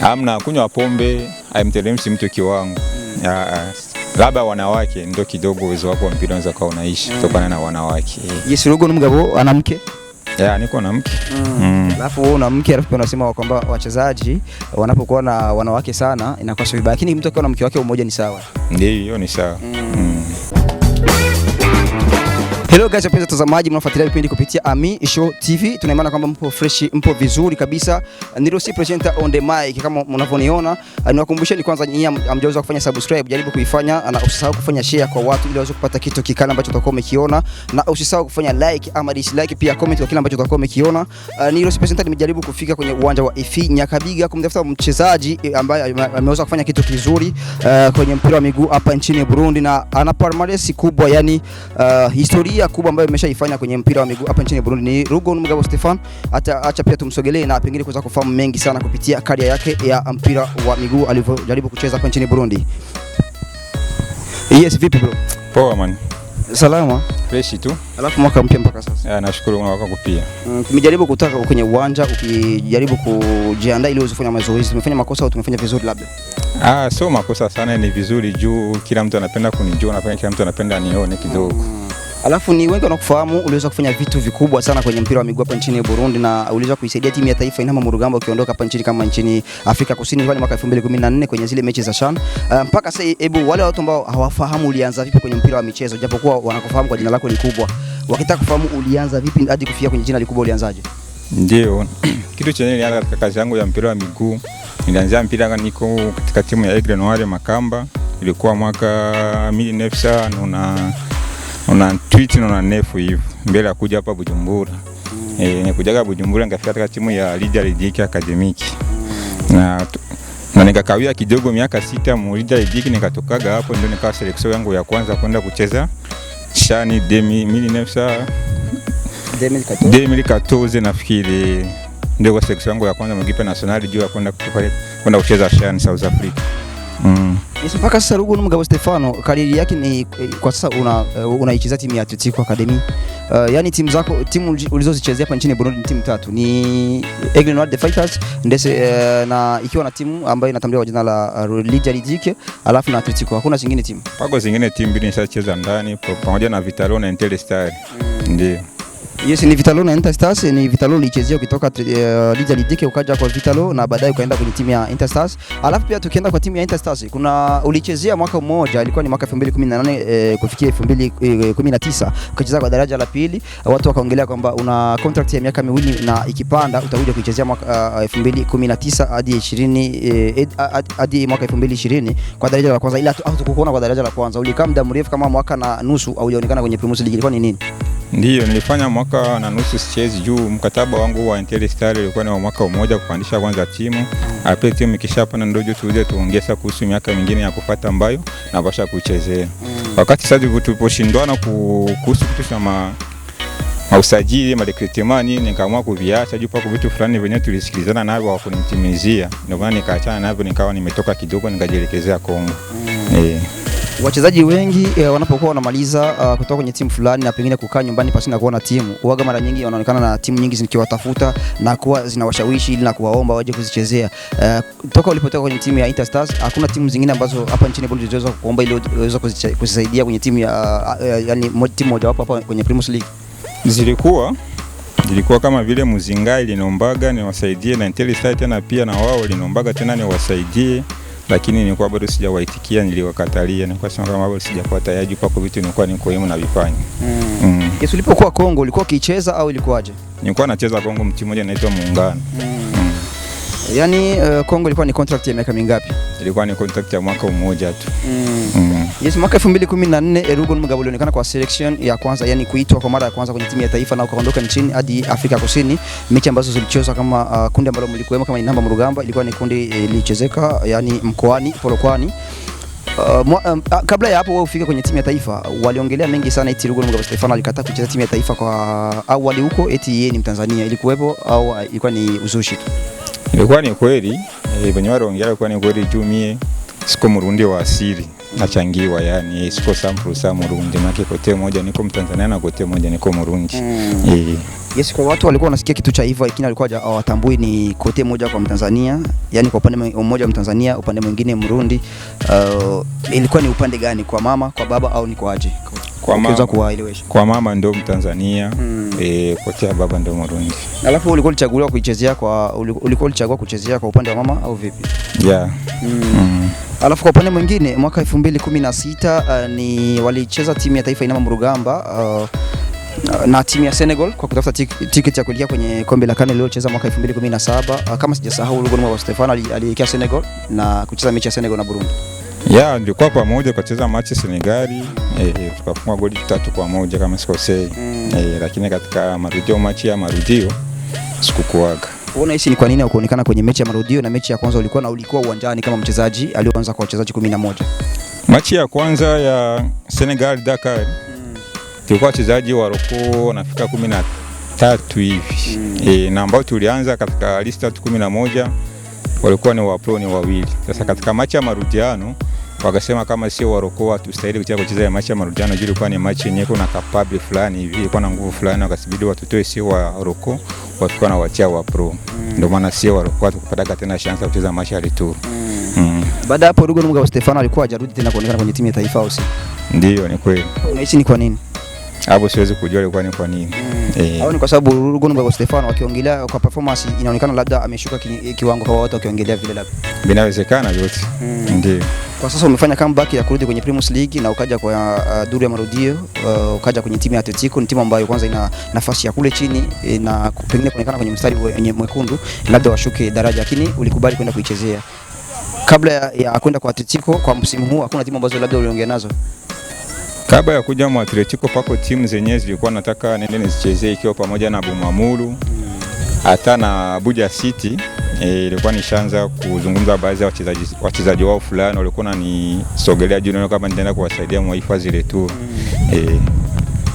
Hamna kunywa pombe, haimteremshi mtu kiwango. Labda wanawake ndio kidogo uwezo wako wa mpira unaweza kuwa unaishi kutokana na wanawake. Yes, Rugo n'umugabo ana mke? Niko na mke. Alafu wewe una mke, alafu unasema kwamba wachezaji wanapokuwa na wanawake sana inakuwa sio vibaya, lakini mtu akiwa na mke wake mmoja ni sawa. Ndio, hiyo ni sawa. Hello guys, wapenzi watazamaji, mnafuatilia vipindi kupitia Ami Show TV. Tunaimani kwamba mpo fresh, mpo vizuri kabisa. Ndio si presenter on the mic kama mnavyoniona. Niwakumbusheni kwanza, nyinyi hamjaweza kufanya subscribe, jaribu kuifanya, na usisahau kufanya share kwa watu ili waweze kupata kitu kikali ambacho utakuwa umekiona, na usisahau kufanya like ama dislike, pia comment kwa kile ambacho utakuwa umekiona. Ndio si presenter nimejaribu kufika kwenye uwanja wa Ifi Nyakabiga kumtafuta mchezaji ambaye ameweza kufanya kitu kizuri kwenye mpira wa miguu hapa nchini Burundi, na ana palmarès kubwa, yani historia kubwa ambayo imeshaifanya kwenye mpira wa miguu hapa nchini Burundi. Ni Rugo n'umugabo Stefan. Acha pia tumsogelee na pengine kuweza kufahamu mengi sana kupitia career yake ya mpira wa miguu alivyojaribu kucheza hapa nchini Burundi. Yes, vipi bro? Poa man. Salama. Fresh tu. Alafu mwaka mpya mpaka sasa. Nashukuru mwaka wako pia. Tumejaribu kutaka kwenye uwanja ukijaribu kujiandaa ili uweze kufanya mazoezi. Tumefanya makosa au tumefanya vizuri labda? Sio makosa sana, ni vizuri juu kila mtu anapenda kunijua na kila mtu anapenda nione kidogo. Alafu ni wengi wanakufahamu uliweza kufanya vitu vikubwa sana kwenye mpira wa miguu hapa nchini Burundi, na uliweza kuisaidia timu ya taifa Intamba mu Rugamba ukiondoka hapa nchini kama nchini Afrika Kusini pale mwaka 2014 kwenye zile mechi za CHAN. Mpaka sasa hebu wale watu ambao hawafahamu ulianza vipi kwenye mpira wa michezo, japokuwa wanakufahamu kwa jina lako likubwa, wakitaka kufahamu ulianza vipi hadi kufikia kwenye jina likubwa, ulianzaje? Ndio. Kitu chenye nilianza katika kazi yangu ya mpira wa miguu, nilianza mpira niko katika timu ya Aigle Noir Makamba. Ilikuwa mwaka 1900 una tweet na nefu hivi mbele ya kuja hapa Bujumbura. Nikujaga Bujumbura nikafika katika timu ya Lydia Ridike Academic. Na nikakawia kidogo miaka 6 mu Lydia Ridike, nikatokaga hapo ndio nikawa selection yangu ya kwanza kwenda kucheza CHAN 2014 nafikiri. Ndio selection yangu ya kwanza mgipe national juu ya kwenda kucheza CHAN South Africa. Mpaka sasa Rugo n'umugabo Stefano career yake ni kwa sasa unaicheza timu ya Atletico Academy. Yani timu ulizozichezea hapa nchini Burundi ni timu 3. Ni Aigle Noir the Fighters, ndese na ikiwa na timu ambayo inatambuliwa kwa jina la Lydia Ridike, alafu na Atletico. Hakuna zingine timu. Pako zingine timu mbili nishacheza ndani pamoja na Vitalo na Interstar. Ndio. Yes, ni Vitalo na Interstars. Ni Vitalo ulichezea ukitoka Lydia Ridike ukaja kwa Vitalo na baadaye ukaenda kwenye timu ya Interstars. Alafu pia tukienda kwa timu ya Interstars, kuna ulichezea mwaka mmoja, ilikuwa ni mwaka 2018 kufikia 2019 ukacheza kwa daraja la pili. Watu wakaongelea kwamba una contract ya miaka miwili na ikipanda utakuja kuchezea mwaka 2019 hadi 20 hadi mwaka 2020 kwa daraja la kwanza, ila hatukukuona kwa daraja la kwanza. Ulikaa muda mrefu kama mwaka na nusu au hujaonekana kwenye Premier League, ilikuwa ni nini? Ndio, nilifanya mwaka na nusu sichezi juu mkataba wangu wa Interstar ulikuwa ni wa mwaka mmoja kupandisha kwanza timu. Hapo timu ikishapanda ndio tuuje tuongeza kuhusu miaka mingine ya kufuata ambayo na basha kuchezea. Wakati sasa tuliposhindwana kuhusu kitu kama usajili, recruitment, nikaamua kuviacha juu pako vitu fulani venye tulisikilizana nao wa kunitimizia. Ndio maana nikaachana navyo, nikawa nimetoka kidogo nikajielekezea Kongo. Wachezaji wengi wanapokuwa wanamaliza kutoka kwenye timu fulani na pengine kukaa nyumbani pasi na kuona timu, huaga mara nyingi wanaonekana na timu nyingi zikiwatafuta na kuwa zinawashawishi ili na kuwaomba waje kuzichezea. Toka ulipotoka kwenye timu ya Interstars, hakuna timu zingine ambazo hapa nchini Burundi ziliweza kuomba ili waweze kusaidia kwenye timu ya yani timu moja wapo hapa kwenye Premier League? Zilikuwa kama vile Muzinga ilinombaga niwasaidie, na Interstar tena pia na wao linombaga tena niwasaidie, lakini nilikuwa bado sijawaitikia, niliwakatalia. Nilikuwa sema kama bado sijapata yaji kwa vitu nilikuwa niko yemu na vifanya. Yes, ulipokuwa Kongo ulikuwa ukicheza au ilikuwaje? Nilikuwa nacheza Kongo mtimu moja inaitwa Muungano. Yani Kongo ilikuwa ni contract ya miaka mingapi? Ilikuwa ni contract ya mwaka mmoja tu. Yes, mwaka 2014 Rugo n'umugabo alionekana kwa selection ya kwanza, yani kuitwa kwa mara ya kwanza kwenye timu ya taifa na ukaondoka nchini hadi Afrika Kusini. Mechi ambazo zilichezwa kama kundi ambalo mlikuwemo kama Intamba mu Rugamba, ilikuwa ni kundi lilichezeka yani mkoani Polokwani. Kabla ya hapo wewe ufike kwenye timu ya taifa, waliongelea mengi sana eti Rugo n'umugabo Stefano alikataa kucheza timu ya taifa kwa awali huko, eti yeye ni Mtanzania. Ilikuwepo au ilikuwa ni uzushi tu? Ilikuwa ni kweli, wenye waliongea ilikuwa ni kweli juu mie siko Murundi wa asili, nachangiwa yani siko sample sa Murundi, maana kote moja niko Mtanzania na kote moja niko Murundi. Yes, kwa watu walikuwa wanasikia kitu cha hivyo lakini walikuwa hawatambui ni kote moja kwa Mtanzania, yani kwa upande mmoja Mtanzania, upande mwingine Mrundi. Ilikuwa ni upande gani, kwa mama, kwa baba au ni kwa aje? Kwa mama ndio Mtanzania, kote baba ndio Mrundi. Alafu ulikuwa ulichagua kuchezea kwa upande wa mama au vipi? Yeah. Alafu kwa upande mwingine mwaka 2016 ni walicheza timu ya taifa Inama Murugamba na timu ya Senegal kwa kutafuta tiketi ya kuelekea kwenye kombe la CAN lililocheza mwaka 2017. Kama sijasahau, Rugo Numba Stefano alielekea Senegal na kucheza mechi ya Senegal na Burundi. Yeah, nilikuwa pamoja kucheza mechi Senegali, tukafunga goli 3-1 kama sikosei. Lakini katika marudio sikukuaga. Unahisi ni kwa nini hukuonekana kwenye mechi ya marudio na mechi ya kwanza ulikuwa uwanjani kama mchezaji aliyoanza kwa wachezaji 11? Mechi ya kwanza ya Senegal Dakar tulikuwa wachezaji waroko nafika 13 hivi. Na ambao tulianza katika lista 11 walikuwa ni wapro ni wawili. Sasa katika mechi ya marudiano wakasema kama sio waroko tustahili kucheza ya mechi ya marudiano, ilikuwa ni mechi yenyewe kuna capable fulani hivi, ilikuwa na nguvu fulani, wakasibidi watotoe sio waroko watakuwa na wachia wapro. Ndio maana sio waroko tukapata tena chance ya kucheza mechi ya retour. Baada hapo Rugo Numba Stefano alikuwa hajarudi tena kuonekana kwenye timu ya taifa au si? Ndio, ni kweli. Unahisi ni kwa nini? Hapo siwezi kujua ilikuwa ni kwa nini. Au ni kwa sababu Rugo Numba Stefano wakiongelea kwa performance inaonekana labda ameshuka kiwango kwa watu wakiongelea vile labda. Binawezekana yote. Ndio. Kwa sasa umefanya comeback ya kurudi kwenye Premier League na ukaja kwa duru ya marudio, ukaja kwenye timu ya Atletico, ni timu ambayo kwanza ina nafasi ya kule chini na pengine kuonekana kwenye mstari mwekundu labda washuke daraja, lakini ulikubali kwenda kuichezea. Kabla ya kwenda kwa Atletico kwa msimu huu hakuna timu ambazo labda uliongea nazo? Kabla ya kuja mwa Atletico pako timu zenyewe zilikuwa nataka nende nizichezee, ikiwa pamoja na Bumamuru hata na Abuja City. Ilikuwa nishaanza kuzungumza baadhi ya wachezaji wao fulani walikuwa wananisogelea juu kama nitaenda kuwasaidia mwaifa zile tu.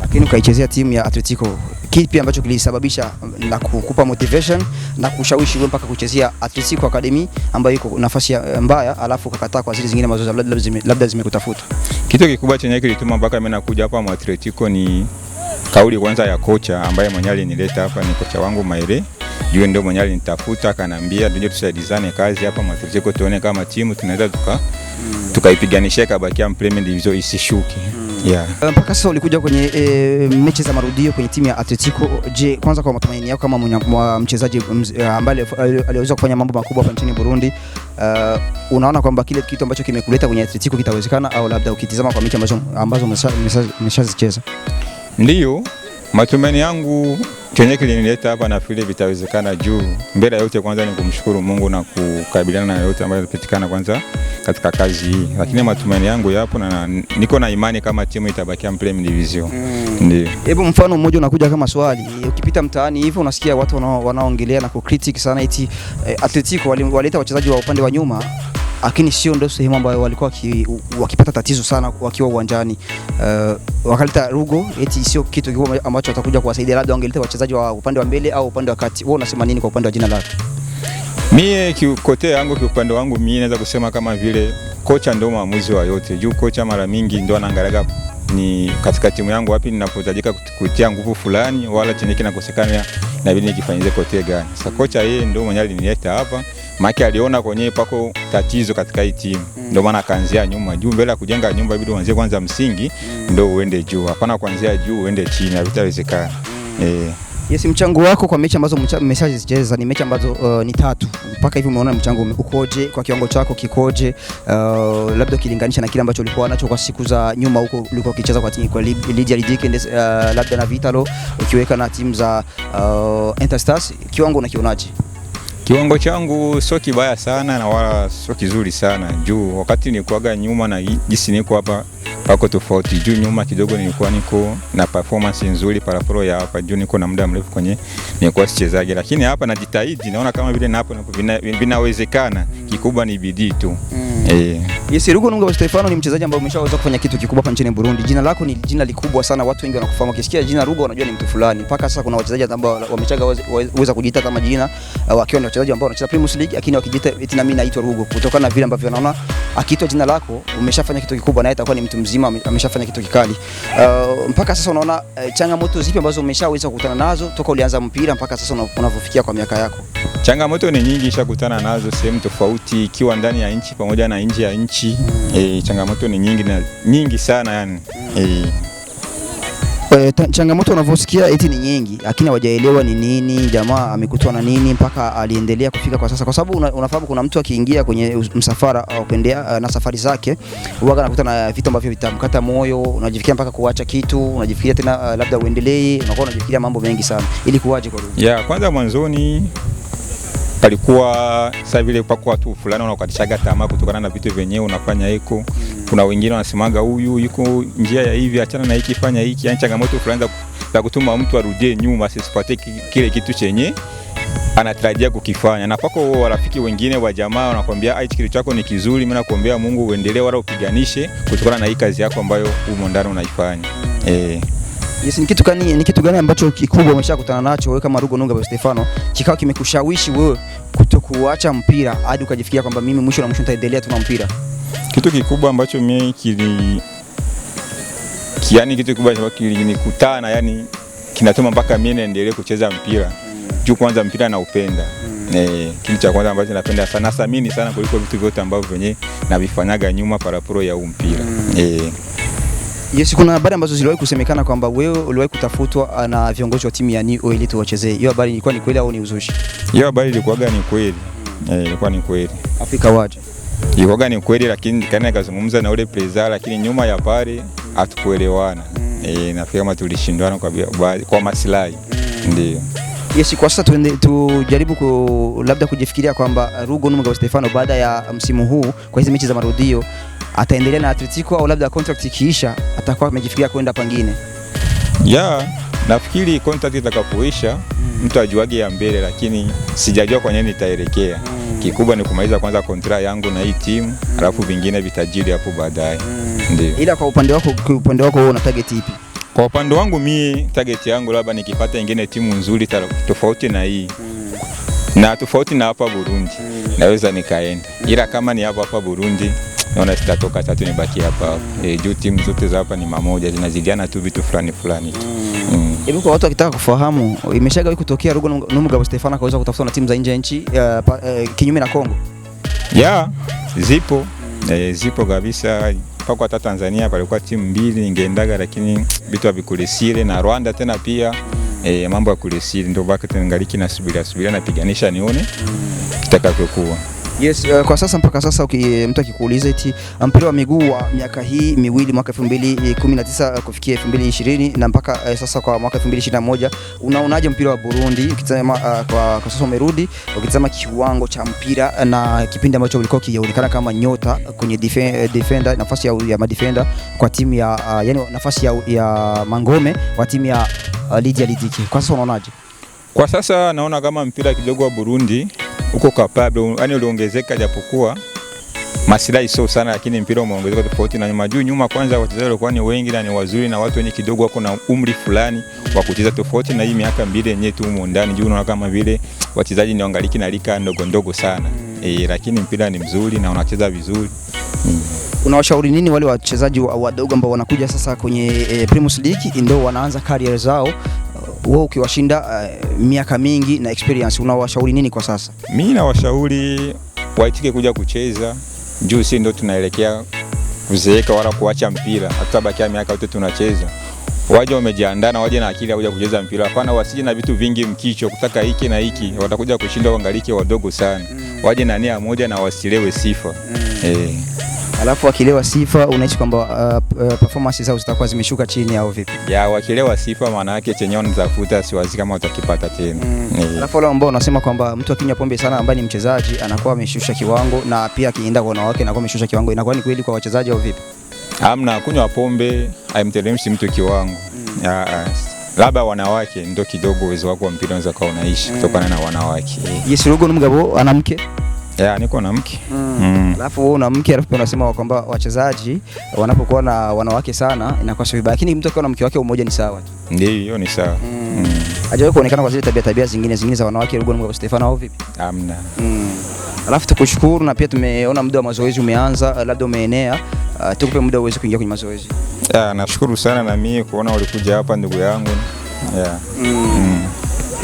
Lakini ukaichezea timu ya Atletico, kipi ambacho kilisababisha na kukupa motivation na kushawishi wewe mpaka kuchezea Atletico Academy ambayo iko nafasi mbaya, alafu ukakataa kwa zile zingine ambazo labda zimekutafuta? Kitu kikubwa chenye kilituma mpaka mimi nakuja hapa mwa Atletico ni kauli kwanza ya kocha ambaye mwenyewe alinileta hapa, ni kocha wangu Maire. Yeye ndio mwenyewe alinitafuta akaniambia tuje tusaidizane kazi hapa mwa Atletico, tuone kama timu tunaweza tukaipiganisha kabakia Premier Division isishuke. Yeah. Mpaka sasa ulikuja kwenye mechi za marudio kwenye timu ya Atletico. Je, kwanza kwa matumaini yako kama mchezaji ambaye aliweza kufanya mambo makubwa hapa nchini Burundi, unaona kwamba kile kitu ambacho kimekuleta kwenye Atletico kitawezekana, au labda ukitizama kwa mechi ambazo umeshazicheza? Ndio, matumaini yangu chenye kilinileta hapa na vile vitawezekana juu mbele yote kwanza ni kumshukuru Mungu na kukabiliana na yote ambayo yalipitikana kwanza katika kazi hii. Lakini matumaini yangu yapo na niko na imani kama timu itabakia Premier Division. Ndio. Hebu mfano mmoja unakuja kama swali, ukipita mtaani hivyo unasikia watu wanaongelea na kucritic sana eti Atletico walileta wachezaji wa upande wa nyuma, lakini sio ndio sehemu ambayo walikuwa wakipata tatizo sana wakiwa uwanjani. Wakaleta Rugo eti sio kitu kikubwa ambacho watakuja kuwasaidia, labda wangeleta wachezaji wa upande wa mbele au upande wa kati. Wewe unasema nini kwa upande wa jina lake? Mie kikote yangu kiupande wangu mimi naweza kusema kama vile kocha ndio maamuzi wa yote. Juu kocha mara mingi ndio anaangalia ni katika timu yangu wapi ninapotajika kutia nguvu fulani, wala chenye kinakosekana inabidi nikifanyie kote gani. Sasa kocha yeye ndio mwenyewe alinileta hapa, maana aliona kwenye pako tatizo katika hii timu. Ndio maana akaanzia nyuma. Juu mbele ya kujenga nyumba inabidi uanze kwanza msingi ndio uende juu. Hapana kuanzia juu uende chini, havitawezekana. Yes, mchango wako kwa mechi ambazo mmeshazicheza ni mechi ambazo ni 3. Mpaka hivi umeona mchango ukoje kwa kiwango chako kikoje? Labda ukilinganisha na kile ambacho ulikuwa nacho kwa siku za nyuma huko ulikuwa ukicheza kwa Lydia Lidike, labda na Vitalo, ukiweka na timu za Interstars, kiwango unakionaje? Kiwango changu sio kibaya sana na wala sio kizuri sana. Juu wakati nilikuwa nyuma na jinsi niko hapa pako tofauti. Juu nyuma kidogo nilikuwa niko na performance nzuri paraporo ya hapa. Juu niko na muda mrefu kwenye nilikuwa sichezaji, lakini hapa najitahidi, naona kama vile na hapo vinawezekana. Kikubwa ni bidii tu. Yes, Rugo Numba Stefano ni mchezaji ambaye umeshaweza kufanya kitu kikubwa hapa nchini Burundi. Jina lako ni jina likubwa sana, watu wengi wanakufahamu. Ukisikia jina Rugo wanajua ni mtu fulani. Mpaka sasa kuna wachezaji ambao wamechagaweza kujiita kama jina, wakiwa ni wachezaji ambao wanacheza Premier League, lakini wakijiita eti na mimi naitwa Rugo kutokana na vile ambavyo wanaona akiitwa jina lako umeshafanya kitu kikubwa, naye atakuwa ni mtu mzima ameshafanya kitu kikali. Mpaka sasa unaona changamoto zipi ambazo umeshaweza kukutana nazo toka ulianza mpira mpaka sasa unavyofikia kwa miaka yako? Changamoto ni nyingi, nishakutana nazo sehemu tofauti, ikiwa ndani ya nchi pamoja na nje ya nchi. Changamoto ni nyingi sana yani. Changamoto unavyosikia eti ni nyingi, lakini hawajaelewa ni nini, jamaa amekutwa na nini mpaka aliendelea kufika kwa sasa, kwa sababu unafahamu kuna mtu akiingia kwenye msafara au kuendea na safari zake huwa anakuta na vitu ambavyo vitamkata moyo, unajifikiria mpaka kuacha kitu, unajifikiria tena labda uendelee, unakuwa unajifikiria mambo mengi sana. Ili kuwaje kwa Ruge? Kwanza mwanzoni palikuwa sasa vile pako watu fulani wanakukatishaga tamaa kutokana na vitu vyenyewe unafanya eko. Kuna wengine wanasemaga huyu yuko njia ya hivi, achana na hiki, fanya hiki. Yani changamoto fulani za kutuma mtu arudie nyuma asipate kile kitu chenye anatarajia kukifanya. Na pako warafiki wengine wa jamaa wanakuambia hichi kitu chako ni kizuri, mimi nakuombea Mungu uendelee wala upiganishe kutokana na hii kazi yako ambayo huko ndani unaifanya. Yes, ni kitu gani ambacho kikubwa umeshakutana nacho wewe kama Ruge Nungabo Stefano kikao kimekushawishi wewe kutokuacha mpira hadi ukajifikia kwamba mimi mwisho na mwisho nitaendelea tu na mpira? Kitu kikubwa ambacho mimi kitu kikubwa ambacho kilikutana yani kinatuma mpaka mimi niendelee kucheza mpira. Juu kwanza mpira naupenda. Kitu cha kwanza ambacho napenda sana thamini sana kuliko vitu vyote ambavyo venye navifanyaga nyuma paraporo ya mpira. Yes, kuna habari ambazo ziliwahi kusemekana kwamba wewe uliwahi kutafutwa na viongozi wa timu ya New Oil tuwachezee. Hiyo habari ilikuwa ni kweli au ni uzushi? Hiyo habari ilikuwa ni kweli. Ilikuwa ni kweli. Afrika waje. Ilikuwa ni kweli, lakini kana nikazungumza na ule president, lakini nyuma ya pale hatukuelewana. Nafikiri kama tulishindwana kwa maslahi. Ndio. Yes, kwa sasa tujaribu labda kujifikiria kwamba Ruge Nungabo Stefano baada ya msimu huu kwa hizo mechi za marudio ataendelea na Atletico au labda contract ikiisha atakuwa amejifikiria kwenda pangine? Nafikiri contract itakapoisha mtu ajuage ya mbele, lakini sijajua kwa nini nitaelekea. Kikubwa ni kumaliza kwanza contract yangu na hii timu, alafu vingine vitajiri hapo baadaye. Ndio. Ila kwa upande wako wewe una target ipi? Kwa upande wangu mimi target yangu labda nikipata nyingine timu nzuri tofauti na hii. Na tofauti na hapa Burundi naweza nikaenda. Ila kama ni hapa Burundi naona sitatoka tatu nibaki hapa. Juu timu zote za hapa ni mamoja, zinazidiana tu vitu fulani. Hebu kwa watu wakitaka kufahamu, imeshaga kutokea Ruge Nungabo Stefano kaweza kutafuta na timu za nje ya nchi kinyume na Kongo? Zipo kabisa. Pako hata Tanzania palikuwa timu mbili ningeendaga, lakini vitu havikulisile, na Rwanda tena pia mambo ya kulisile, ndio baki tengaliki na subira napiganisha nione kitakavyokuwa. Yes, kwa sasa mpaka sasa mtu akikuuliza eti mpira wa miguu wa miaka hii miwili mwaka 2019 kufikia 2020 na mpaka sasa kwa mwaka 2021 unaonaje mpira wa Burundi ukitazama kwa sasa umerudi, ukitazama kiwango cha mpira na kipindi ambacho ulikuwa kionekana kama nyota kwenye defender, nafasi ya madefender kwa timu ya yani nafasi ya Mangome wa timu ya Lydia Lidike, kwa sasa unaonaje? Kwa sasa naona kama mpira kidogo wa Burundi uko capable, yani uliongezeka japokuwa maslahi sio sana, lakini mpira umeongezeka tofauti na nyuma. Nyuma kwanza wachezaji walikuwa ni wengi na ni wazuri na watu wenye kidogo wako na umri fulani wa kucheza, tofauti na hii miaka mbili yenyewe tu huko ndani. Juu unaona kama vile wachezaji ni wangaliki na lika ndogo sana. Lakini mpira ni mzuri na unacheza vizuri. Unawashauri nini wale wachezaji wadogo ambao wanakuja sasa kwenye Premier League ndio wanaanza career zao? Wewe ukiwashinda miaka mingi na experience, unawashauri nini kwa sasa? Mimi nawashauri waitike kuja kucheza. Juu si ndio tunaelekea kuzeeka wala kuacha mpira. Hata bakia miaka yote tunacheza. Waje wamejiandaa na waje na akili ya kuja kucheza mpira. Hapana wasije na vitu vingi mkicho kutaka hiki na hiki. Watakuja kushinda wangalike wadogo sana. Waje na nia moja na wasilewe sifa. Alafu wakilewa sifa unaishi kwamba performance zao zitakuwa zimeshuka chini au vipi? Wakilewa sifa maana yake chenye wanatafuta siwazi kama utakipata tena. Alafu wale ambao unasema kwamba mtu akinywa pombe sana ambaye ni mchezaji anakuwa ameshusha kiwango, na pia akienda kwa wanawake anakuwa ameshusha kiwango, inakuwa ni kweli kwa wachezaji au vipi? Hamna, kunywa pombe haimteremshi mtu kiwango. Labda wanawake ndio kidogo uwezo wako wa mpira unaweza kuwa unaishi kutokana na wanawake. Yes, Ruge Nungabo ana mke? Niko na mke. Alafu wewe una mke, alafu unasema kwamba wachezaji wanapokuwa na wanawake sana inakuwa sio vibaya, lakini mtu akiwa na mke wake mmoja ni sawa. Ndio, hiyo ni sawa. Hajawahi kuonekana kwa zile tabia zingine za wanawake Ruge Nungabo Stefano au vipi? Hamna. Alafu tukushukuru na pia tumeona muda wa mazoezi umeanza, labda umeenea, tukupe muda uweze kuingia kwenye mazoezi. Nashukuru sana na mimi kuona ulikuja hapa ndugu yangu.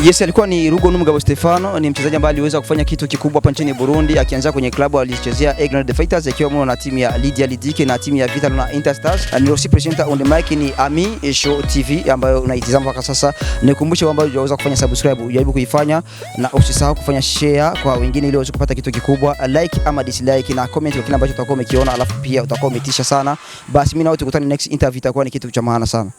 Yes, alikuwa ni Rugo Numugabo Stefano, ni mchezaji ambaye aliweza kufanya kitu kikubwa hapa nchini Burundi, akianza kwenye klabu alichezea Aigle the Fighters akiwa na timu ya Lydia Lidike na timu ya Vital na Interstars. Ni Rossi presenter on the mic ni Ami Show TV ambayo unaitazama mpaka sasa. Nikukumbushe kwamba unaweza kufanya subscribe, jaribu kuifanya na usisahau kufanya share kwa wengine ili waweze kupata kitu kikubwa, like ama dislike na comment kwa kile ambacho utakuwa umekiona, alafu pia utakuwa umetisha sana. Basi mimi na wewe tukutane next interview, itakuwa ni kitu cha maana sana.